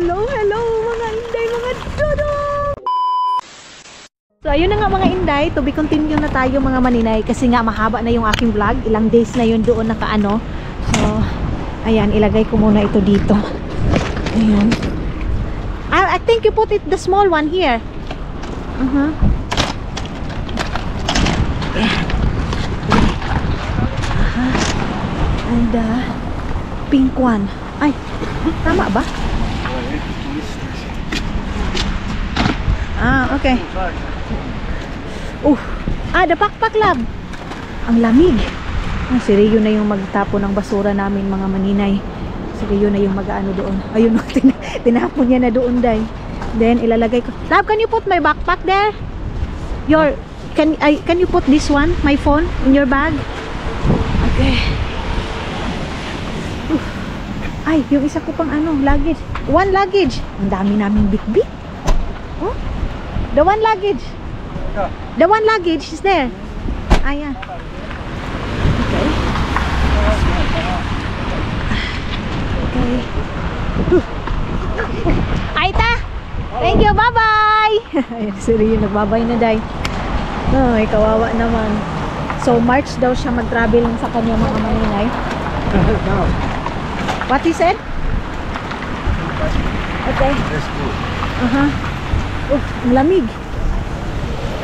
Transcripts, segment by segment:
Hello, hello mga Inday, mga dudong! So ayun na nga mga Inday, to be continue na tayo mga maninay kasi nga mahaba na yung aking vlog, ilang days na yun doon nakaano. So ayan, ilagay ko muna ito dito. Ayan. I think you put it the small one here. And pink one. Ay, tama ba? Okay. The backpack lab. Ang lamig. Si Rio na yung magtapo ng basura namin mga maninay. Si Rio na yung mag-ano doon. Ayun, tinapon niya na doon, day. Then ilalagay ko. Lab, can you put my backpack there? Can you put this one, my phone, in your bag? Okay. Ay, yung isa ko pang luggage. One luggage. Ang dami naming bit-bit. Oh? The one luggage. The one luggage is there. Yeah. Okay. Okay. Aita! Thank you, bye-bye! Ayan, seryo, nagbabay na, day. Ay, kawawa naman. So, March daw siya mag-travel sa kanya mga maninay. What he said? Okay. Ang lamig.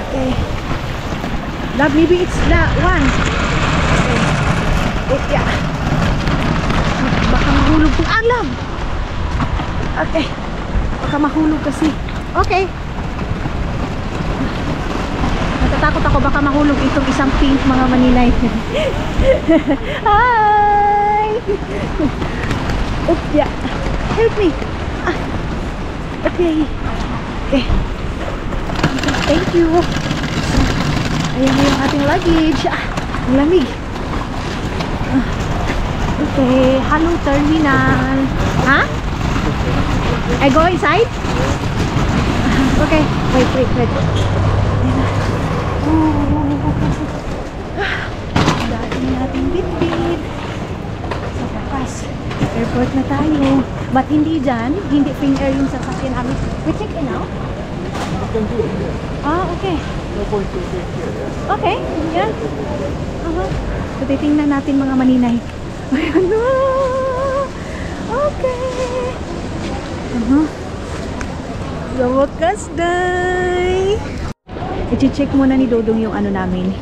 Okay. Love, maybe it's the one. Okay. Yeah. Baka mahulog kung alam. Okay. Baka mahulog kasi. Okay. Natatakot ako baka mahulog itong isang pink mga maninay. Hi! Yeah. Help me. Okay. Okay. Thank you. Ayan na yung ating luggage. Ang lamig. Okay. Hello, terminal. I go inside? Okay. Wait. Dati natin bit-bit. Sa takas. Airport na tayo. But hindi dyan. Hindi finger yung sasakyan namin. We check in now? Okay. Okay. Yeah. So, titingnan natin mga maninay. Ayan na. Okay. Sa wakas, day. I-check muna ni Dodong yung namin.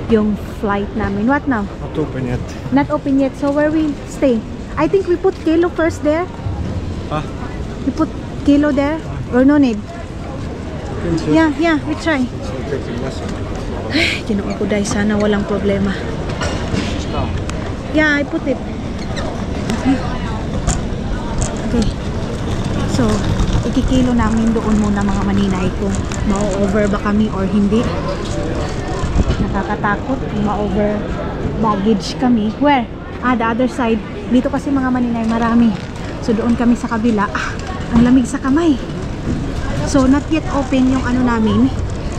Yung flight namin. What now? Not open yet. Not open yet. So where we stay? I think we put Kilo first there. We put Kilo there? Or no need? Yeah, we try. Ginoo ko dahil sana walang problema. Yeah, I put it. Okay. So, ikikilo namin doon muna mga maninay kung ma-over ba kami or hindi. Nakakatakot kung ma-over baggage kami. Where? The other side. Dito kasi mga maninay marami. So, doon kami sa kabila. Ang lamig sa kamay. So, not yet open yung namin.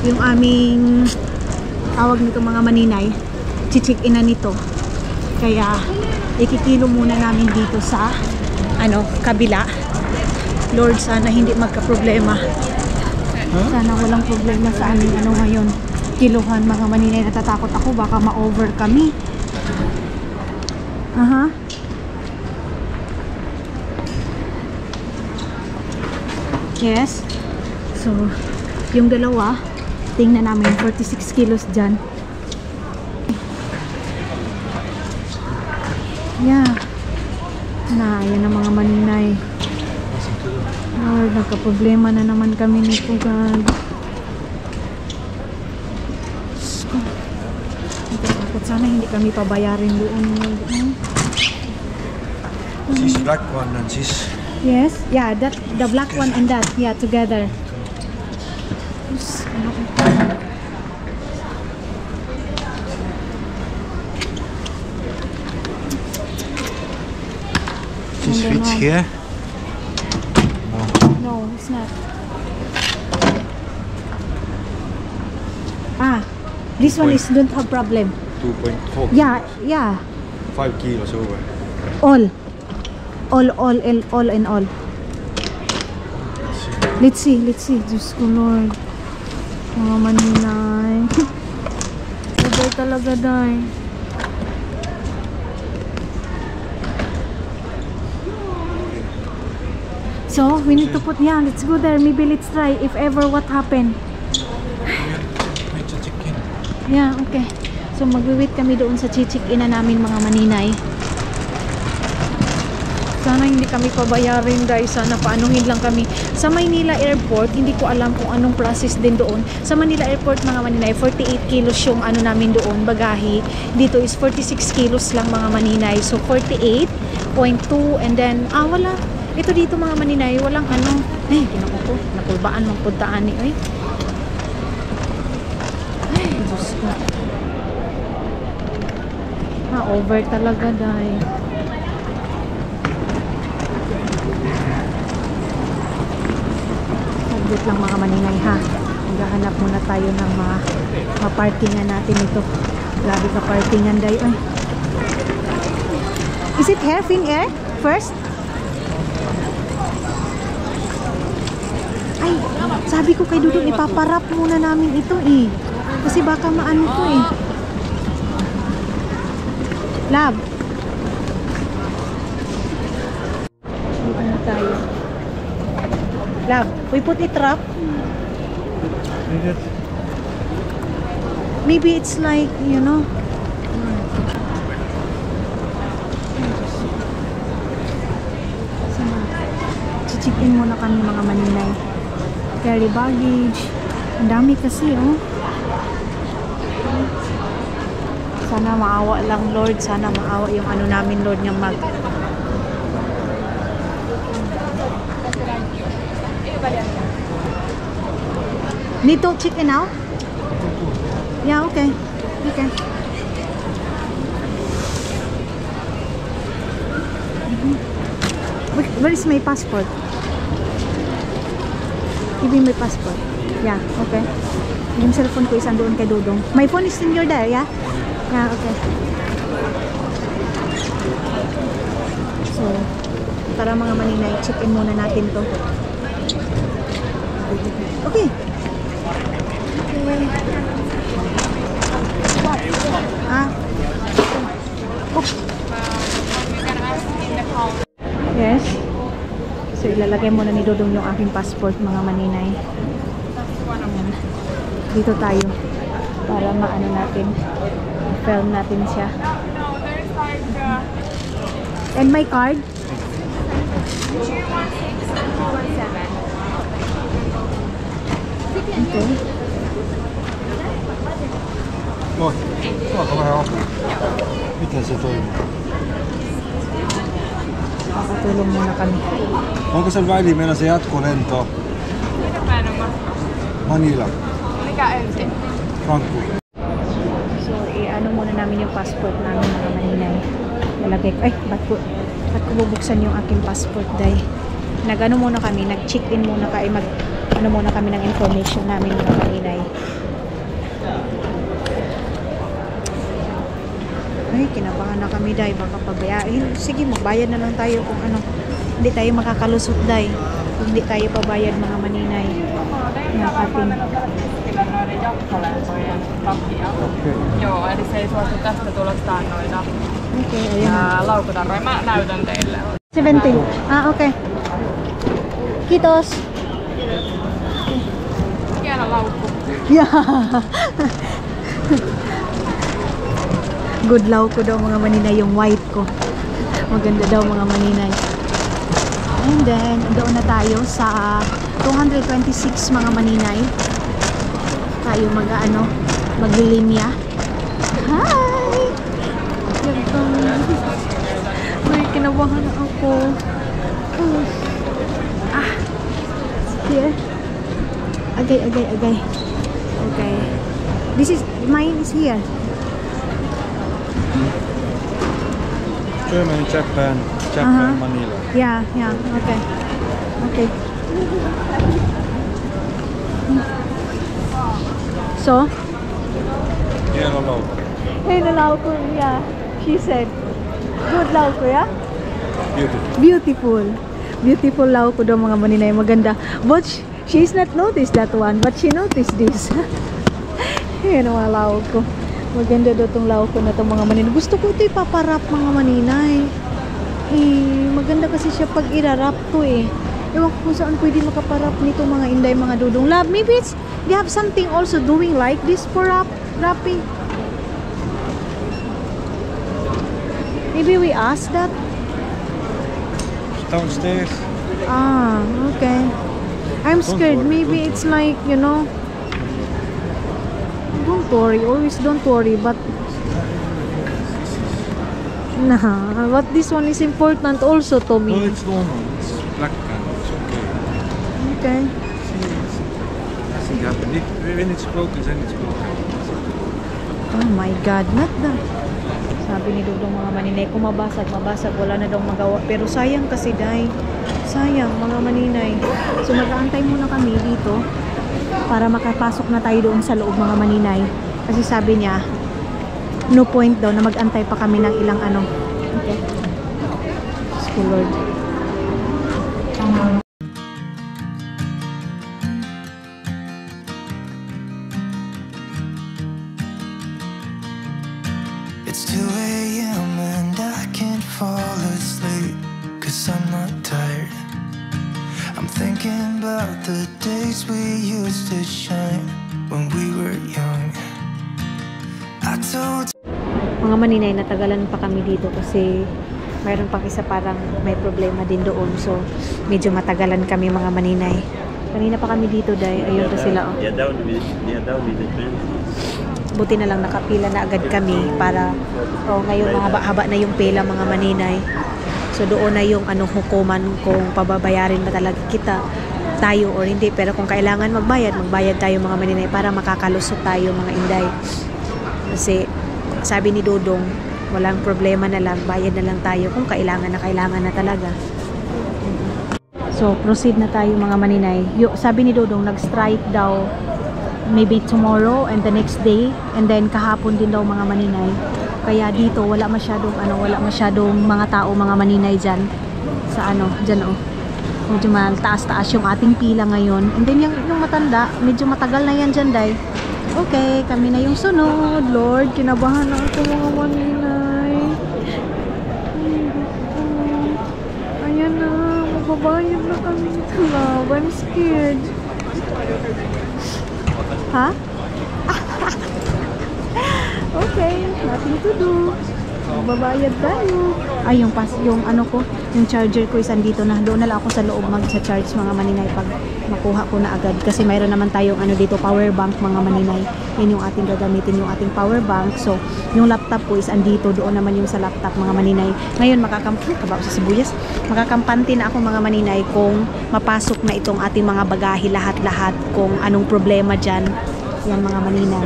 Yung aming tawag nito mga maninay. Chichik ina nito. Kaya, ikikilo muna namin dito sa kabila. Lord, sana hindi magka-problema. Sana walang problema sa aming ngayon. Kiluhan mga maninay. Natatakot ako. Baka ma-over kami. Yes. So, yung dalawa, tingnan namin 46 kilos dyan. Yeah. Yan ang mga maninay. Lord, nagka-problema na naman kami nito, God. Natatakot sana hindi kami pabayarin doon. This black one and this. Yes, yeah, that the black one and that, yeah, together. This fits here? No, it's not. This one is don't have problem. 2.4. Yeah. 5 kilos over. All and all. Let's see. Diyos ko Lord. Mga maninay. Ubay talaga day. So, we need to put, yeah, let's go there. Maybe let's try if ever what happened. Wait to check in. Yeah, okay. So, magwi-wait kami doon sa chichik-in na namin mga maninay. Sana hindi kami pabayarin guys. Sana paanuhin lang kami. Sa Maynila Airport, hindi ko alam kung anong process din doon. Sa Manila Airport mga maninay, 48 kilos yung ano namin doon, bagahe. Dito is 46 kilos lang mga maninay. So 48.2 and then, wala. Ito dito mga maninay, walang ano. Ay, kinako ko. Napulbaan mong puntaan ni. Ay, Diyos ko. Over talaga dahil. Saglit lang mga maninay ha. Maghahanap muna tayo ng mga parkingan natin ito. Grabe ka parkingan day. Ay. Is it here? Finnair? First? Ay, sabi ko kay Dudong ipaparap muna namin ito eh. Kasi baka maano to eh. Love. Dito na tayo. Love, we put it wrap. Maybe it's like, you know. Chichikin muna kami mga maninay. Carry baggage. Ang dami kasi, oh. Sana maawa lang, Lord. Sana maawa yung ano namin, Lord, niyang mag... Need to check in now? Yeah, okay. Okay. Where is my passport? Give me my passport. Yeah, okay. Yung cellphone ko is andoon kay Dudong. My phone is in your there, yeah? Yeah, okay. So, para mga maninay, check in muna natin to. Okay. Yes. So ilalagay muna ni Dudong yung aking passport mga maninay. Ayan. Dito tayo para maano natin, film natin siya. And my card? Okay. Kom här. Miten se toimii? Makatulong muna kami. Onko se väli meillä se jatkolento? Mitä päin on matka? Manila, Mikä ensin? Frankfurt. So, i-ano muna namin yung passport namin mga maninay. Lalagay ko, ay, ba't ko bubuksan yung aking passport day. Nag-ano muna kami, nag-check-in muna kami, ano muna kami ng information namin mga maninay. Ay, kinabahan na kami day, baka pabayain. Sige, magbayad na lang tayo kung ano. Hindi tayo makakalusot day. Kung hindi tayo pabayad mga maninay. Nakating. Noiden jakkolentojen takia. Joo, eli se ei suostu tästä tulla stannoida. Okay, ayun na. Ja laukutarroja mä näytän teille. 17. Okay. Kiitos. Hieno laukku. Yeah. Good law ko daw mga maninay yung white ko. Maganda daw mga maninay. And then, doon na tayo sa 226 mga maninay. Tayo mag-ano, maglilinya. Hi! Uy, kinabahan na ako. Here. Agay. Okay. This is, mine is here. Germany, Japan, Manila. Yeah, okay. So? Hieno laukku. Hey, nalaw ko, yeah. She said, good law ko, yeah? Beautiful. Beautiful. Beautiful law ko daw mga maninay. Maganda. But She's not noticed that one, but she noticed this. Yan ang mga laog ko. Maganda daw itong laog ko na itong mga maninay. Gusto ko ito ipaparap mga maninay. Maganda kasi siya pag irarap to eh. Ewan ko kung saan pwede makaparap nito mga inday, mga dudong. Love, maybe it's, they have something also doing like this for wrapping. Maybe we ask that. Downstairs. Ah, okay. I'm scared. Maybe it's like, you know. Don't worry. Always don't worry. But nah, but this one is important also to me. No, it's normal. It's black and it's okay. Okay. Nothing happened. When it's broken, then it's broken. Oh my God, not that. Sabi ni Dudong mga maninay, kung mabasag, wala na daw magawa. Pero sayang kasi, day. Sayang, mga maninay. So, mag-aantay muna kami dito para makapasok na tayo doon sa loob, mga maninay. Kasi sabi niya, no point daw na mag-antay pa kami ng ilang ano. Okay. School Lord. It's 2 a.m. and I can't fall asleep 'cause I'm not tired. I'm thinking about the days we used to shine when we were young. I told Mga maninay, natagalan pa kami dito kasi mayroon pang isa parang may problema din doon. So, medyo matagalan kami mga maninay. Kanina pa kami dito, day. Ayun pa sila, oh. They're down with the trend. Buti na lang nakapila na agad kami para ngayon mahaba-haba na yung pila mga maninay. So doon na yung hukuman kung pababayarin ba talaga tayo or hindi. Pero kung kailangan magbayad tayo mga maninay para makakalusot tayo mga inday. Kasi sabi ni Dodong, walang problema na lang, bayad na lang tayo kung kailangan na talaga. So proceed na tayo mga maninay. Sabi ni Dodong, nag-strike daw maybe tomorrow and the next day, and then kahapon din daw mga maninay. Kaya dito wala masyadong mga tao mga maninay diyan sa diyan oh. Medyo taas-taas yung ating pila ngayon. And then yung matanda, medyo matagal na yan diyan, day. Okay, kami na yung sunod. Lord, kinabahan na ako mga maninay. Ayan na, magbabayad na kami ito. I'm scared. Ha? Okay, nothing to do. Babayad tayo. Ay, yung charger ko is andito na. Doon na lang ako sa loob mag-charge mga maninay pag makuha ko na agad. Kasi mayroon naman tayong dito, power bank mga maninay. Yan yung ating gagamitin, yung ating power bank. So, yung laptop ko is andito. Doon naman yung sa laptop mga maninay. Ngayon, makakampante na ako mga maninay kung mapasok na itong ating mga bagahe lahat-lahat. Kung anong problema dyan. Yan mga maninay.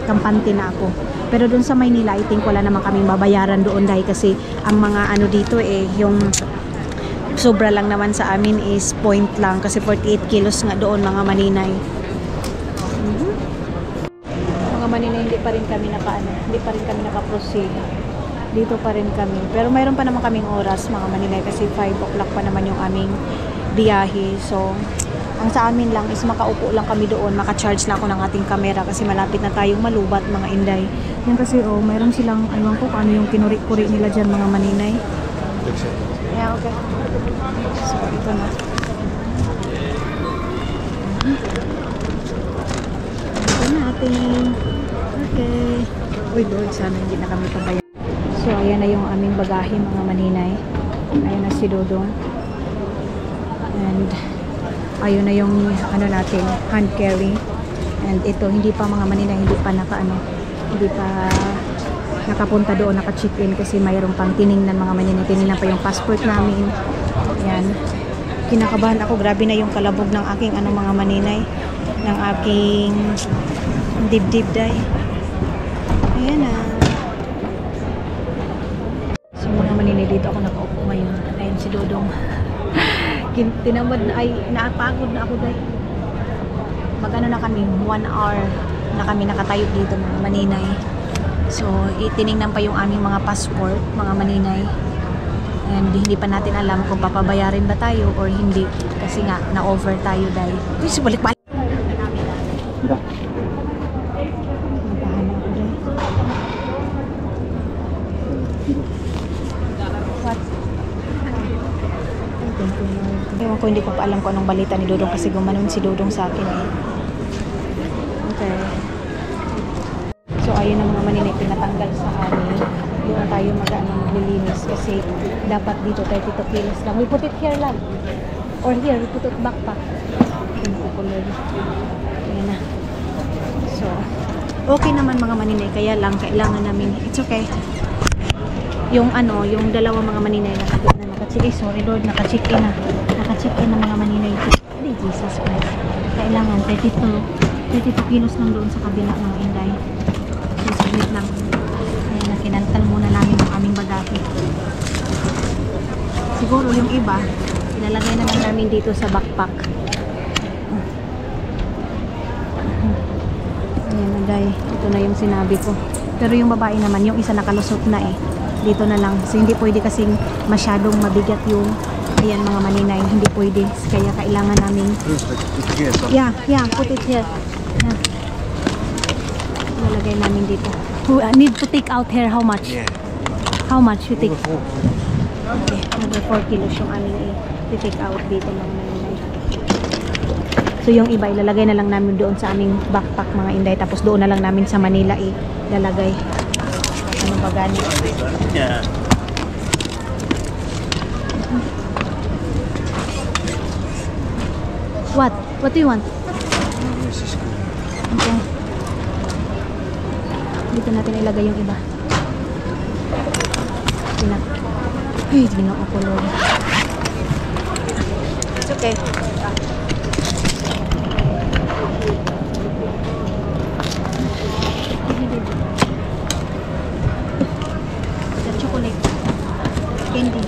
Kampante na ako. Pero doon sa Maynila, I think wala naman kaming babayaran doon dahil kasi ang mga dito yung sobra lang naman sa amin is point lang kasi 48 kilos nga doon mga maninay. Mga maninay, hindi pa rin kami naka-proceed. Dito pa rin kami. Pero mayroon pa naman kaming oras mga maninay kasi 5 o'clock pa naman yung aming biyahe. So, ang sa amin lang is makaupo lang kami doon, maka-charge na ako ng ating camera kasi malapit na tayong malubat mga inday. Yan kasi mayroon silang, aywan ko kung ano yung kinuri-kuri nila dyan mga maninay. Yeah, okay. So, ito na. Ito natin. Okay. Uy, Lord, sana hindi na kami pabayaan. So, ayan na yung aming bagahe mga maninay. Ayan na si Dodong. And ayun na yung natin, hand carry. And ito, hindi pa mga maninay, hindi pa nakapunta doon, naka-check-in kasi mayroon pang tiningnan mga maninay. Tiningnan pa yung passport namin. Ayan. Kinakabahan ako, grabe na yung kalabog ng aking mga maninay, ng aking dibdib day. Ayan na. So mga maninay, dito ako nakaupo ngayon. Ayan si Dodong. Tinamad na, napagod na ako dahil na kami 1 hour na kami nakatayo dito mga maninay. So itiningnan pa yung aming mga passport mga maninay. And hindi pa natin alam kung papabayarin ba tayo or hindi. Kasi nga, na-over tayo dahil. Uy, balik-balik. What? Ewan ko, hindi ko pa alam kung anong balita ni Dodong kasi gumanon si Dodong sa akin eh. Okay. So, ayun ang mga maninay pinatanggal sa amin. Doon tayo maglilinis kasi dapat dito 32 kilos lang. We put it here lang. Or here, we put it backpack. Ayan na. So, okay naman mga maninay. Kaya lang, kailangan namin. It's okay. Yung yung dalawang mga maninay naka-check in na mga maninay. Ay, Jesus Christ. Kailangan 32 kilos lang doon sa kabila mga inday. So, saglit lang. Ayan na, kinantal muna namin yung aming bagahe. Siguro yung iba, ilalagay na lang namin dito sa backpack. Ayan na guys, ito na yung sinabi ko. Pero yung babae naman, yung isa nakalusot na eh. Dito na lang. So, hindi pwede kasing masyadong mabigat yung ayan mga maninay. Hindi pwede. Kaya kailangan namin yeah, put it here. Yeah. Ilalagay namin dito. Need to take out here how much? Yeah. How much you take? Okay, another 4 kilos yung aming i-take out dito mga maninay. So yung iba ilalagay na lang namin doon sa aming backpack mga inday. Tapos doon na lang namin sa Manila ilalagay. Ano ba gani? Yeah. What? What do you want? Okay. Dito natin ilagay yung iba. Ay, ginoo ko Lord. It's okay. The chocolate. Candy.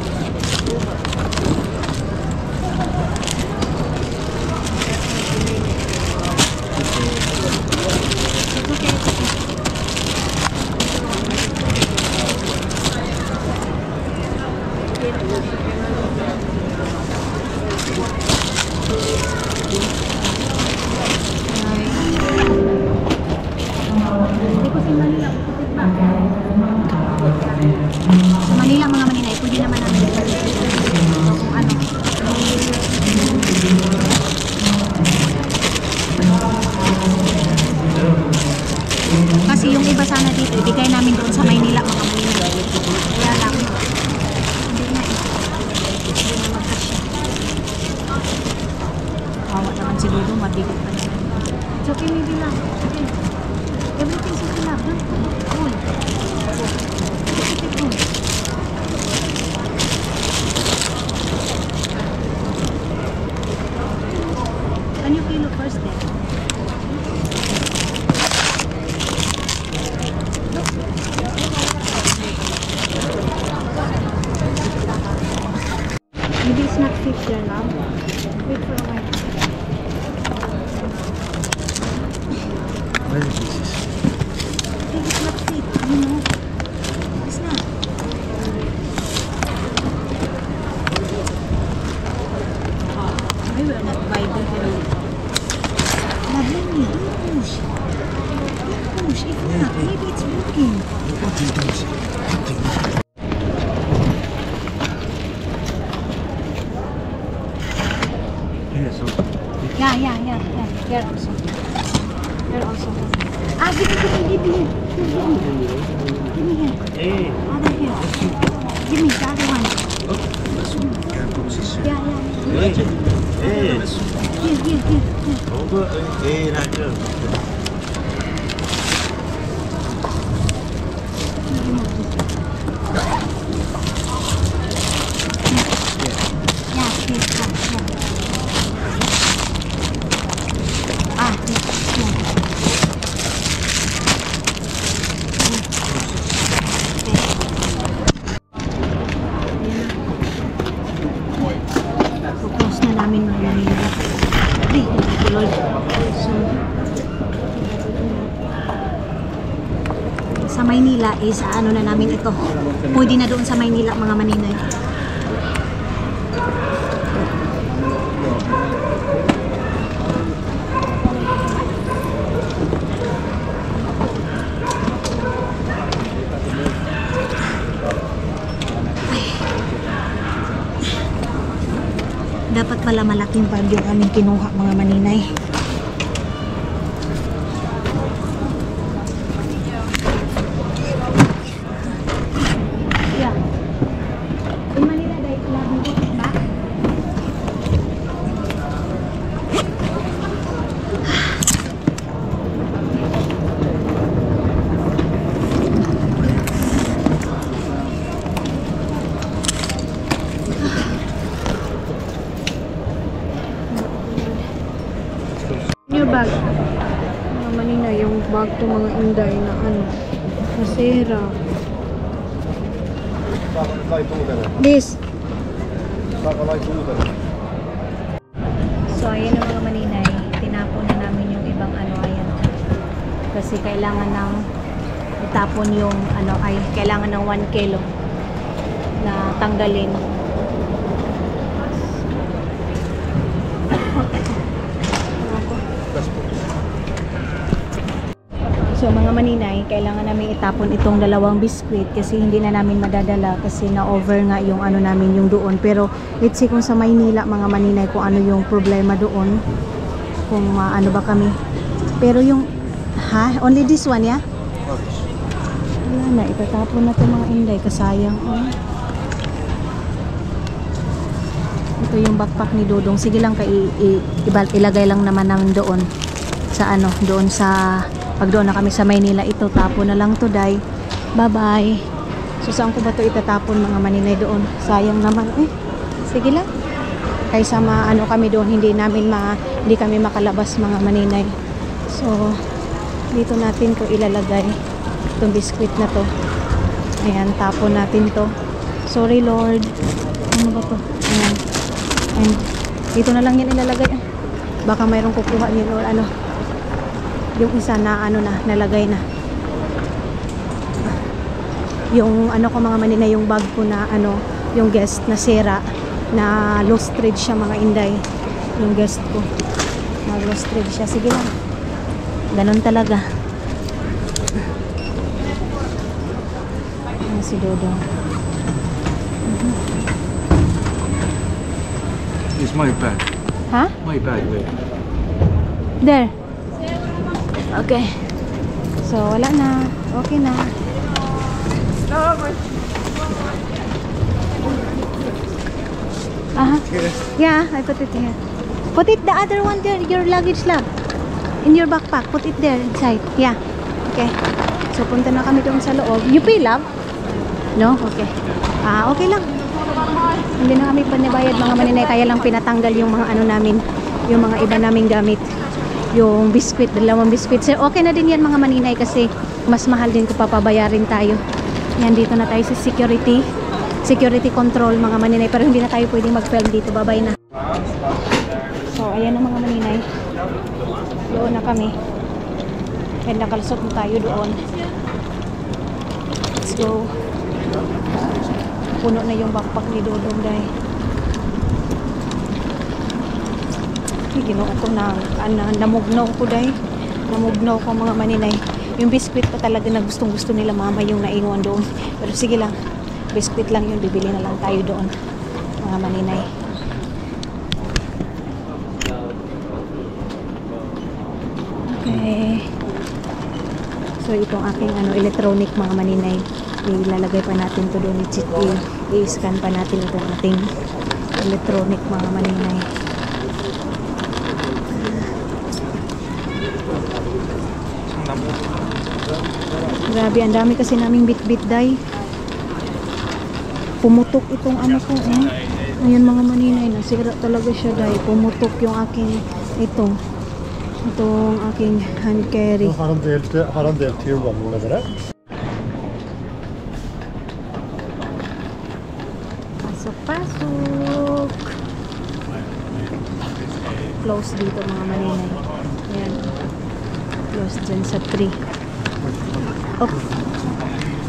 Sa Manila mga maninay, pwede naman namin kung ano. Kasi yung iba sana dito, ibigay namin doon sa Maynila mga maninay. Kaya lang. Hindi na eh. Hindi na magkasya. Kawa naman si Dodo, mabigat pa naman. It's okay, maybe lang. Okay. Everything's okay lang. Cool. Can you kilo first then? Maybe it's not fit there now. Wait for a while. Where is this? I think it's not fit, you know. It's not. I will not buy the hello. Lovely, don't push. Don't push. If not, maybe it's broken. What is this? Yeah, so Yeah. Here also. Here also. Ah, give me. Give me here. Hey. Other here. Give me the other one. can't put this. Yeah. Hey. Hey. Here. Over. Hey, Roger. Yeah, here. Ah, here. Focus na namin mga Manila. Ay, Lord. So, sa Maynila is ano na namin ito. Pwede na doon sa Maynila mga maninay. pala malaking bag yung aming kinuha mga maninay. Yeah. In Manila, they love me back. Your bag. Mga manina, yung bag to mga inday na ano, nasira. This. So, ayan ang mga maninay. Tinapon na namin yung ibang ano, ayan. Kasi kailangan ng itapon yung ano, ay kailangan ng 1 kilo na tanggalin. So mga maninay, kailangan namin itapon itong dalawang biskwit kasi hindi na namin madadala kasi na-over nga yung ano namin yung doon. Pero let's see kung sa Maynila mga maninay kung ano yung problema doon. Kung ano ba kami. Pero yung, only this one, yeah? Wala na, itatapon na ito mga inday, kasayang. Oh. Ito yung backpack ni Dodong. Sige lang, ilagay lang naman namin doon sa ano, doon sa pag doon na kami sa Maynila. Ito tapon na lang to, day. Bye bye. So saan ko ba to itatapon mga maninay doon? Sayang naman. Sige lang. Kaysa ano kami doon, hindi kami makalabas mga maninay. So dito natin ko ilalagay itong biskwit na to. Ayan, tapon natin to. Sorry Lord. Ano ba to? Ayan. And dito na lang yan ilalagay. Baka mayroong kukuha niyo or ano. Yung isa na ano na, nalagay na. Yung ano ko mga manina, yung bag ko na ano, yung guest na sira, na lost thread siya mga inday. Yung guest ko, na lost thread siya. Sige lang. Ganon talaga. Ayan si Dodong. It's my bag. Ha? My bag, wait. There. Okay. So, wala na. Okay na. Yeah, I put it here. Put it the other one there, your luggage lab. In your backpack. Put it there inside. Yeah. Okay. So, punta na kami doon sa loob. You pay, love? No? Okay. Okay lang. Hindi na kami panibayad mga maninay. Kaya lang pinatanggal yung mga ano namin. Yung mga iba naming gamit. Yung biskwit, dalawang biskwit. So, okay na din yan mga maninay kasi mas mahal din kung papabayarin tayo. Yan, dito na tayo sa security control mga maninay. Pero hindi na tayo pwedeng mag-film dito. Babay na. So, ayan na mga maninay. Doon na kami. And nakalusot na tayo doon. Let's go. Puno na yung backpack ni Dodong dahil. Ginoo ko na namugnaw ko dahil. Namugnaw ko mga maninay. Yung biskwit pa talaga na gustong gusto nila mama yung naiwan doon. Pero sige lang. Biskwit lang yun. Bibili na lang tayo doon. Mga maninay. Okay. So itong aking electronic mga maninay. Ilalagay pa natin to doon. I-scan pa natin itong ating electronic mga maninay. Grabe, ang dami kasi naming bit-bit day. Pumutok itong ano ko. Ayan mga maninay, nasira talaga siya day. Pumutok yung aking itong aking hand carry. Har han delt till vagnen över det? Pasok. Close dito mga maninay. Ayan. Close dyan sa tree. Oh.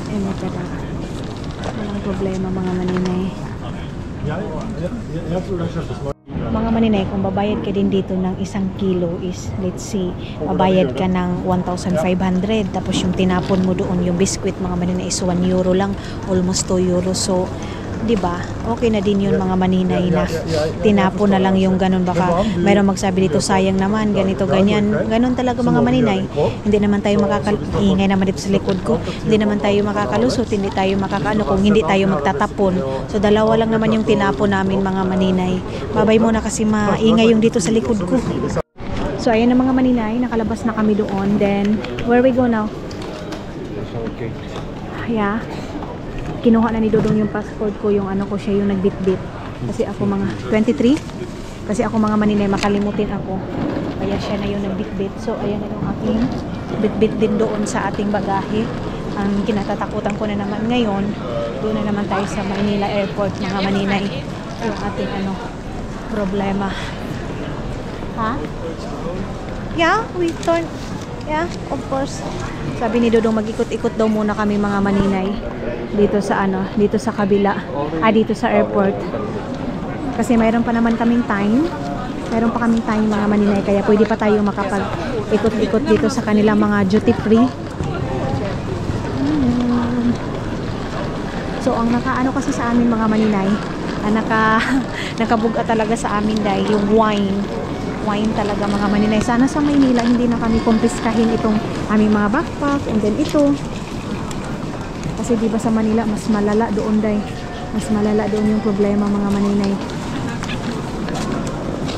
Ayan na tara. Walang problema mga maninay. Jag tror det köptes Mga maninay, kung babayad ka din dito ng 1 kilo is, let's see, babayad ka ng 1,500. Tapos yung tinapon mo doon, yung biskwit mga maninay is 1 euro lang. Almost 2 euro. So, 'di ba? Okay na din yun mga maninay na tinapo na lang yung ganun. Baka mayroong magsabi dito sayang naman ganito ganyan. Ganun talaga mga maninay. Hindi naman tayo ingay naman dito sa likod ko. Hindi naman tayo makakalusot, hindi tayo makakaano kung hindi tayo magtatapon. So dalawa lang naman yung tinapo namin mga maninay. Babay muna kasi maingay yung dito sa likod ko. So ayan na mga maninay, nakalabas na kami doon. Then where we go now? Okay. Yeah. Kinuha na ni Dodong yung passport ko, yung ano ko, siya yung nagbitbit. Kasi ako mga 23. Kasi ako mga maninay, makalimutin ako. Kaya siya na yung nagbitbit. So ayan na yung aking bitbit din doon sa ating bagahe. Ang kinatatakutan ko na naman ngayon, doon na naman tayo sa Manila Airport mga maninay. Yung ating problema. Ha? Yeah, we turn. Yeah, of course. Sabi ni Dodong mag-ikot-ikot daw muna kami mga maninay dito sa dito sa kabila, dito sa airport. Kasi mayroon pa naman kaming time. Mayroon pa kaming time mga maninay, kaya pwede pa tayo makapag-ikot-ikot dito sa kanilang mga duty free. So ang nakaano kasi sa amin mga maninay, nakabuga talaga sa amin dahil yung wine talaga mga maninay. Sana sa Maynila hindi na kami kumpiskahin itong aming mga backpack, and then ito. Kasi diba sa Manila mas malala doon mas malala doon yung problema mga maninay.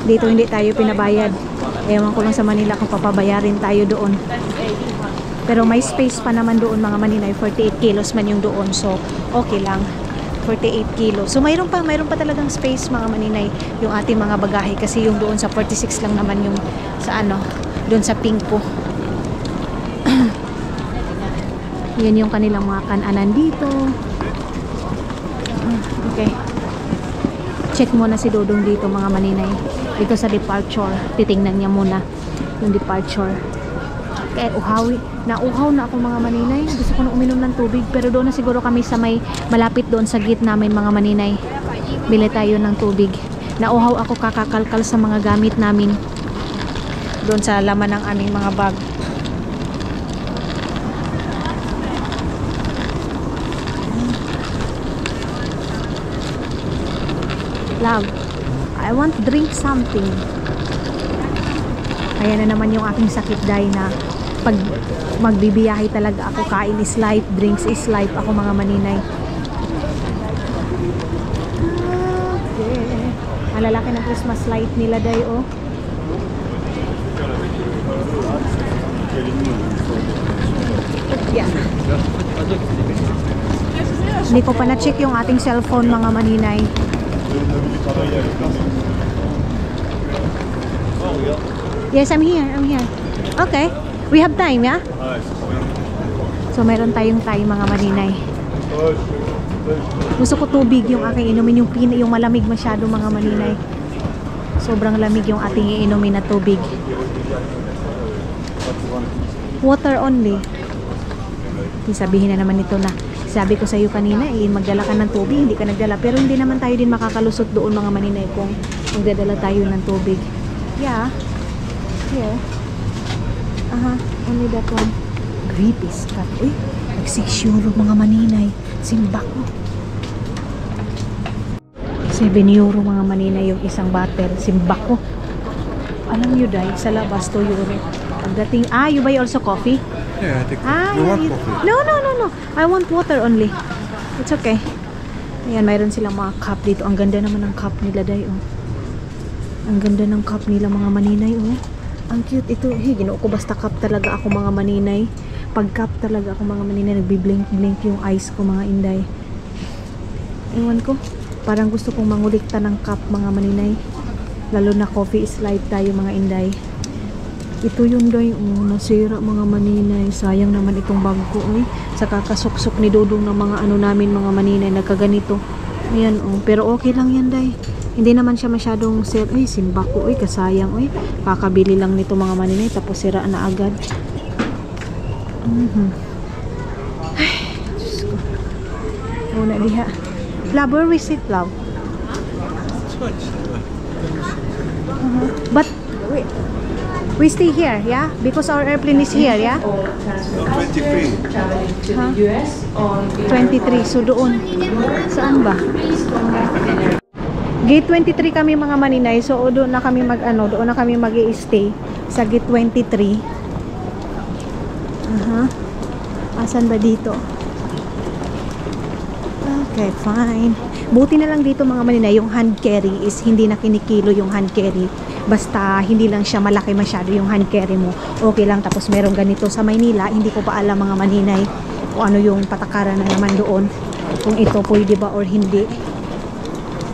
Dito hindi tayo pinabayad. Ewan ko lang sa Manila kung papabayarin tayo doon. Pero may space pa naman doon mga maninay. 48 kilos man yung doon, so okay lang. 48 kilos. So mayroon pa talagang space mga maninay yung ating mga bagahe, kasi yung doon sa 46 lang naman yung sa doon sa Pingpo. Yan yung kanilang mga kananan dito. Okay. Check muna si Dodong dito mga maninay. Dito sa departure. Titingnan niya muna yung departure. Kaya nauhaw na ako mga maninay. Gusto ko na uminom ng tubig, pero doon na siguro kami sa may malapit doon sa gate namin mga maninay. Bili tayo ng tubig. Nauhaw ako, kakakalkal sa mga gamit namin doon sa laman ng aming mga bag. Love, I want to drink something. Ayan na naman yung aking sakit dahil na pag magbibiyahe talaga ako, kain is life, drinks is life ako mga maninay. Okay. Ang lalaki ng Christmas light nila day, oh. Yeah. Hindi ko pa na-check yung ating cellphone mga maninay. Yes, I'm here. Okay. We have time, yeah? So, meron tayong time mga maninay. Gusto ko tubig yung aking inumin, yung malamig masyado mga maninay. Sobrang lamig yung ating iinumin na tubig. Water only. Sabihin na naman ito na sabi ko sa iyo kanina, magdala ka ng tubig, hindi ka nagdala. Pero hindi naman tayo din makakalusot doon mga maninay kung magdadala tayo ng tubig. Yeah. Here. Only that one. Grape is cut. Uy, nag-6 € mga maninay. Simba ko. 7 euro mga maninay yung isang bottle. Simba ko. Alam nyo dahil sa labas 2 euro. Pagdating, you buy also coffee? Yeah, I think you want coffee. No. I want water only. It's okay. Ayan, mayroon silang mga cup dito. Ang ganda naman ng cup nila day, oh. Ang ganda ng cup nila mga maninay, oh. Ang cute ito. Ginoo ko basta cup talaga ako mga maninay. Pag cup talaga ako mga maninay, nagbi-blink yung eyes ko mga inday. Ewan ko. Parang gusto kong mangulikta ng cup mga maninay. Lalo na coffee is life tayo mga inday. Ito yun day, nasira mga maninay. Sayang naman itong bag ko, eh. Sa kakasuksok ni Dodong ng mga namin mga maninay, nagkaganito. Ayan, pero okay lang yan day. Hindi naman siya masyadong sir. Ay, simba ko, kasayang, kakabili lang nito mga maninay, tapos sira na agad. Ay, Diyos ko. Muna diha. Love, where we sit, love? But, wait. We stay here, yeah? Because our airplane is here, yeah? No, 23. Huh? 23, so doon. Saan ba? Gate 23 kami mga maninay, so doon na kami doon na kami mag-i-stay sa gate 23. Asan ba dito? Okay, fine. Buti na lang dito mga maninay, yung hand carry is hindi na kinikilo yung hand carry. Basta hindi lang siya malaki masyado yung hand carry mo. Okay lang, tapos meron ganito sa Maynila, hindi ko pa alam mga maninay kung ano yung patakaran na naman doon. Kung ito pwede ba or hindi.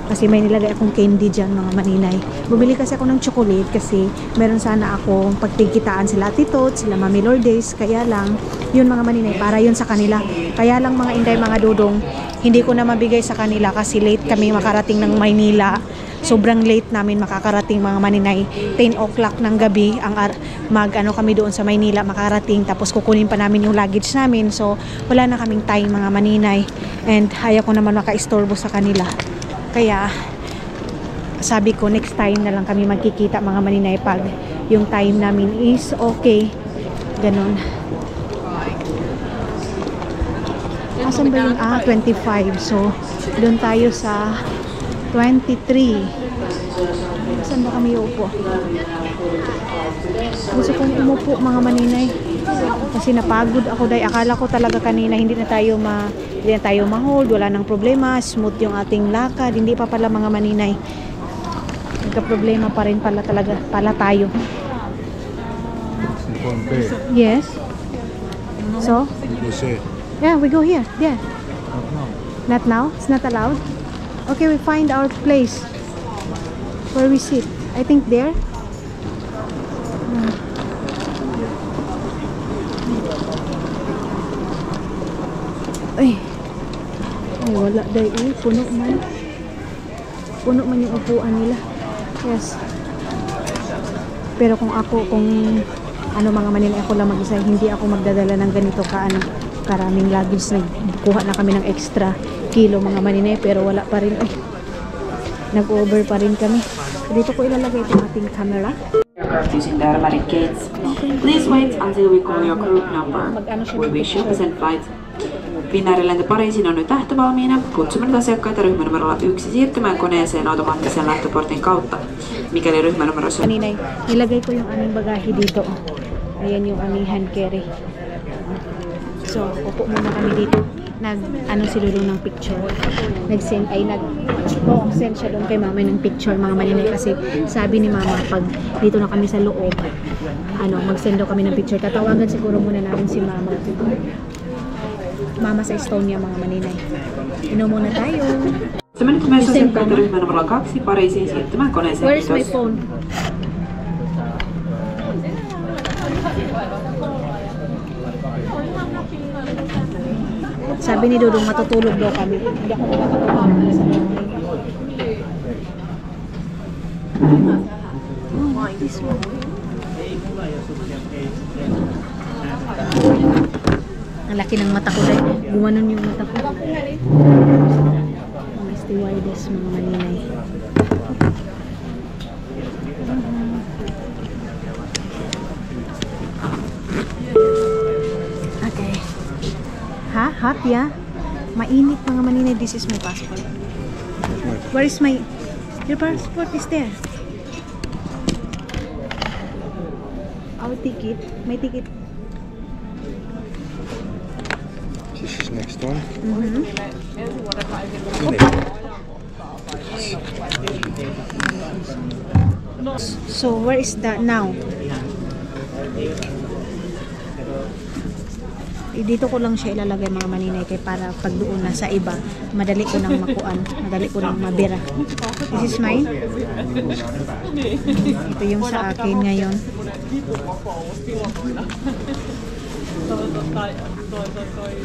Kasi may nilagay akong candy dyan mga maninay. Bumili kasi ako ng chocolate kasi meron sana akong pagtikitaan sila Titot, sila Mami Lourdes. Kaya lang, yun mga maninay, para yun sa kanila. Kaya lang mga inday, mga dudong, hindi ko na mabigay sa kanila kasi late kami makarating ng Maynila. Sobrang late namin makakarating mga maninay. 10 o'clock ng gabi ang kami doon sa Maynila makarating, tapos kukunin pa namin yung luggage namin. So wala na kaming time mga maninay, and ayaw ko naman maka-istorbo sa kanila. Kaya sabi ko next time na lang kami magkikita mga maninay pag yung time namin is okay. Ganon. Asan ba yung 25? So doon tayo sa 23. Saan ba kami uupo? Gusto kong umupo mga maninay kasi napagod ako dahil akala ko talaga kanina hindi na tayo ma-hold, wala nang problema, smooth yung ating lakad. Hindi pa pala mga maninay, nagka-problema pa rin pala tayo. Yes. So yeah, we go here. Yeah. Not now? It's not allowed? Okay, we find our place where we sit. I think there. Ay, wala dahil. Puno man yung upuan nila. Yes. Pero kung mga Manila, ako lang mag-isa, hindi ako magdadala ng ganito karaming luggage. Nagkuha na kami ng extra kilo mga maninay, pero wala pa rin. Ay, nag-over pa rin kami. Dito ko ilalagay itong ating camera. Using the automatic gates. Please wait until we call your group number. We wish you pleasant flight. Finnairlento Pariisiin on nyt lähtövalmiina. Kutsumme nyt asiakkaita ryhmänumerolla 1 siirtymään koneeseen automaattisen lähtöportin kautta. Mikäli ryhmänumerossa... Maninay, nilagay ko yung aming bagahe dito. Ayan yung aming hand carry. So, upo muna kami dito. Sila doon ng picture. Nag-send siya doon kay mama ng picture mga maninay kasi sabi ni mama pag dito na kami sa loob, mag-send daw kami ng picture. Tatawagan siguro muna namin si mama sa Estonia mga maninay. Inom muna tayo. Kutsumme nyt myös asiakkaita ryhmänumerolla 2 Pariisiin siirtymään koneeseen. Where's my phone? Sabi ni Dudong matutulog daw kami. Hindi ako makakatulog. This one. Ang laki ng mata ko dahil gumanon yung mata ko. Mga stewardess mga maninay. Okay. Ha? Hot, yeah? Mainit mga maninay. This is my passport. Where is my... Your passport is there. Our ticket. My ticket. This is next one. So where is that now? Dito ko lang siya ilalagay mga maninay kay para pag doon na sa iba madali ko nang makuan, madali ko nang mabira. This is mine. Ito yung sa akin ngayon.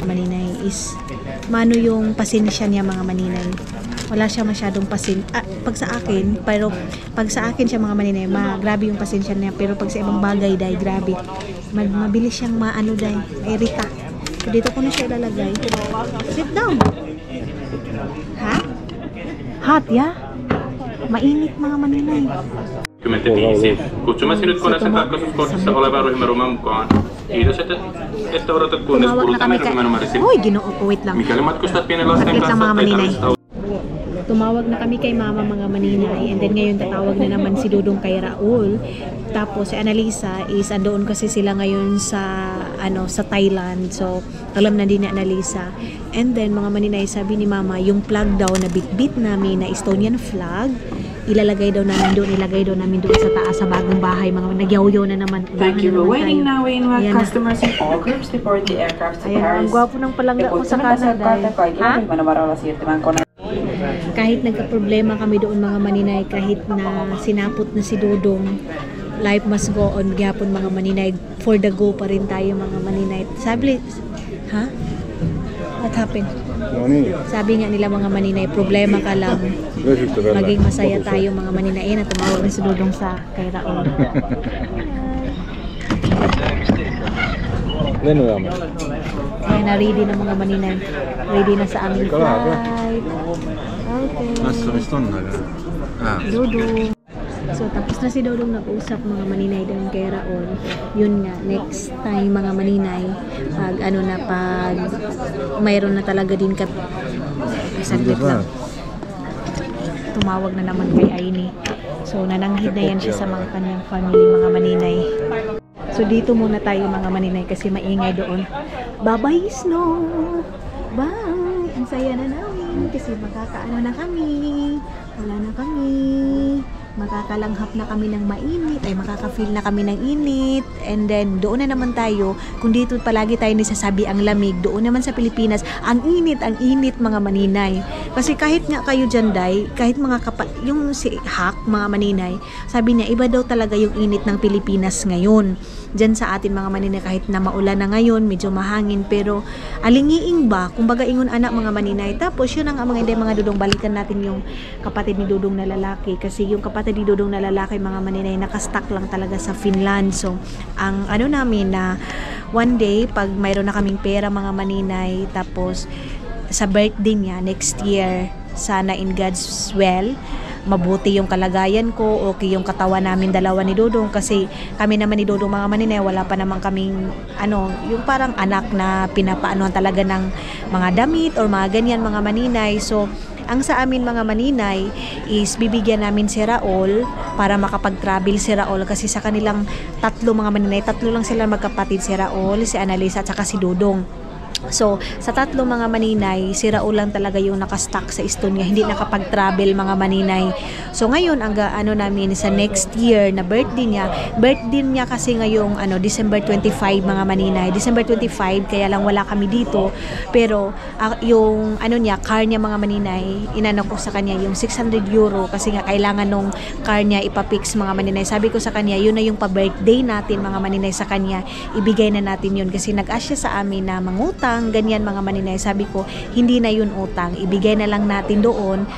Maninay is mano yung pasensya niya mga maninay. Wala siya masyadong pag sa akin, pero pag sa akin siya mga maninay, grabe yung pasensya niya, pero pag sa ibang bagay dahil grabe. Mabilis siyang dahil irita. So dito ko na siya ilalagay. Sit down. Ha? Hot, yeah? Mainit mga maninay. 25. Kutsumme sinut koneessa kakkoskohdassa olevaan ryhmäruumaan mukaan. Kiitos, että odotat kunnes kulutamme ryhmänumero 10. Uy, ginoo ko, wait lang. Mikäli matkustat pienen lasten Wait lang, kanssa mga tai maninay. tarvitset Tumawag na kami kay mama mga maninay, and then ngayon tatawag na naman si Dudong kay Raul. Tapos si Annalisa is andoon kasi sila ngayon sa sa Thailand, so alam na din ni Annalisa. And then mga maninay, sabi ni mama yung flag daw na bitbit namin na Estonian flag, ilagay daw namin doon sa taas sa bagong bahay. Mga nagyawyaw na naman. Thank you for waiting. tayo. Now we invite Ayan na. customers in all groups to board the aircraft to Ayan, ang Paris. gwapo ng palangga ko sa Canada. Ha? Kahit nagka-problema kami doon mga maninay, kahit na sinapot na si Dudong, life must go on, gyapon mga maninay, for the go pa rin tayo mga maninay. Sabi, ha? What happened? Sabi nga nila mga maninay, problema ka lang, maging masaya tayo mga maninay. Ayan, tumawag na si Dudong sa kay Raul. Ayan na, ready na mga maninay. Ready na sa aming flight. Okay. Dudong. So, tapos na si Dudong nag-usap mga maninay doon kay Raul. Yun nga, next time mga maninay, pag mayroon na talaga din saglit lang. Tumawag na naman kay Aini. So, nananghid na yan siya sa mga kanyang family mga maninay. So, dito muna tayo mga maninay kasi maingay doon. Bye-bye, Snow! Bye! Ang saya na namin kasi makakaano na kami. Wala na kami. Makakalanghap na kami ng mainit, ay makaka-feel na kami ng init, and then doon na naman tayo. Kung dito palagi tayo nisasabi ang lamig, doon naman sa Pilipinas ang init mga maninay. Kasi kahit nga kayo dyan, Day, kahit yung si Hak, mga maninay, sabi niya iba daw talaga yung init ng Pilipinas ngayon. Dyan sa atin mga maninay, kahit na maulan na ngayon, medyo mahangin, pero alingiing ba, kumbaga ingon anak mga maninay. Tapos yun ang mga Dudong, balikan natin yung kapatid ni Dudong na lalaki, kasi yung kapatid ni Dudong na lalaki mga maninay nakastuck lang talaga sa Finland. So ang namin na one day pag mayroon na kaming pera mga maninay, tapos sa birthday niya next year, sana in God's will mabuti yung kalagayan ko, okay yung katawan namin dalawa ni Dudong, kasi kami naman ni Dudong mga maninay, wala pa naman kaming yung parang anak na pinapaanohan talaga ng mga damit or mga ganyan mga maninay. So ang sa amin mga maninay is bibigyan namin si Raul para makapag-travel si Raul, kasi sa kanilang tatlo mga maninay, tatlo lang sila magkapatid, si Raul, si Annalisa at saka si Dudong. So, sa tatlo mga maninay, si Raul lang talaga yung nakastuck sa Estonia, hindi nakapag-travel mga maninay. So, ngayon, ang namin sa next year na birthday niya kasi ngayong December 25 mga maninay. December 25, kaya lang wala kami dito. Pero, yung car niya mga maninay, inano ko sa kanya yung 600 euro kasi nga kailangan nung car niya ipapix mga maninay. Sabi ko sa kanya, yun na yung pa-birthday natin mga maninay sa kanya. Ibigay na natin yun kasi nag-asya sa amin na mangutang, ganyan mga maninay. Sabi ko, hindi na yun utang, ibigay na lang natin doon.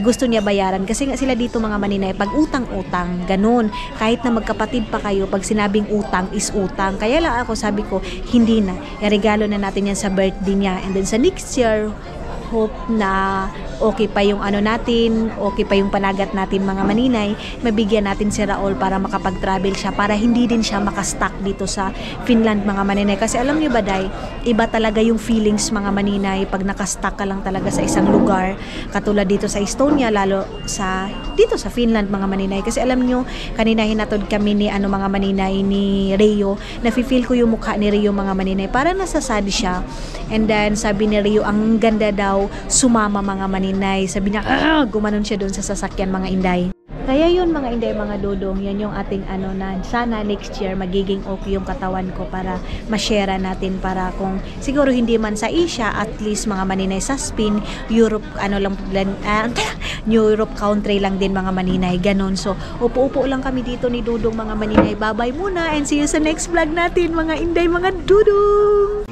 Gusto niya bayaran kasi nga sila dito mga maninay, pag utang-utang, ganun. Kahit na magkapatid pa kayo, pag sinabing utang is utang. Kaya lang ako sabi ko, hindi na, regalo na natin yan sa birthday niya, and then sa next year, hope na okay pa yung natin, okay pa yung panagat natin mga maninay, mabigyan natin si Raul para makapag-travel siya, para hindi din siya makastuck dito sa Finland mga maninay. Kasi alam niyo ba, Day, iba talaga yung feelings mga maninay pag nakastuck ka lang talaga sa isang lugar, katulad dito sa Estonia, lalo dito sa Finland mga maninay. Kasi alam niyo, kanina hinatod kami ni mga maninay ni Rio, nafe-feel ko yung mukha ni Rio mga maninay, para nasasad siya, and then sabi ni Rio, ang ganda daw sumama mga maninay. Sabi niya, gumanon siya doon sa sasakyan mga inday. Kaya yun mga inday, mga Dudong, yan yung ating na sana next year magiging okay yung katawan ko para ma-share natin, para kung siguro hindi man sa Asia, at least mga maninay sa Spain, Europe, Europe country lang din mga maninay, ganon. So upo-upo lang kami dito ni Dudong mga maninay. Bye-bye muna and see you sa next vlog natin mga inday, mga Dudong!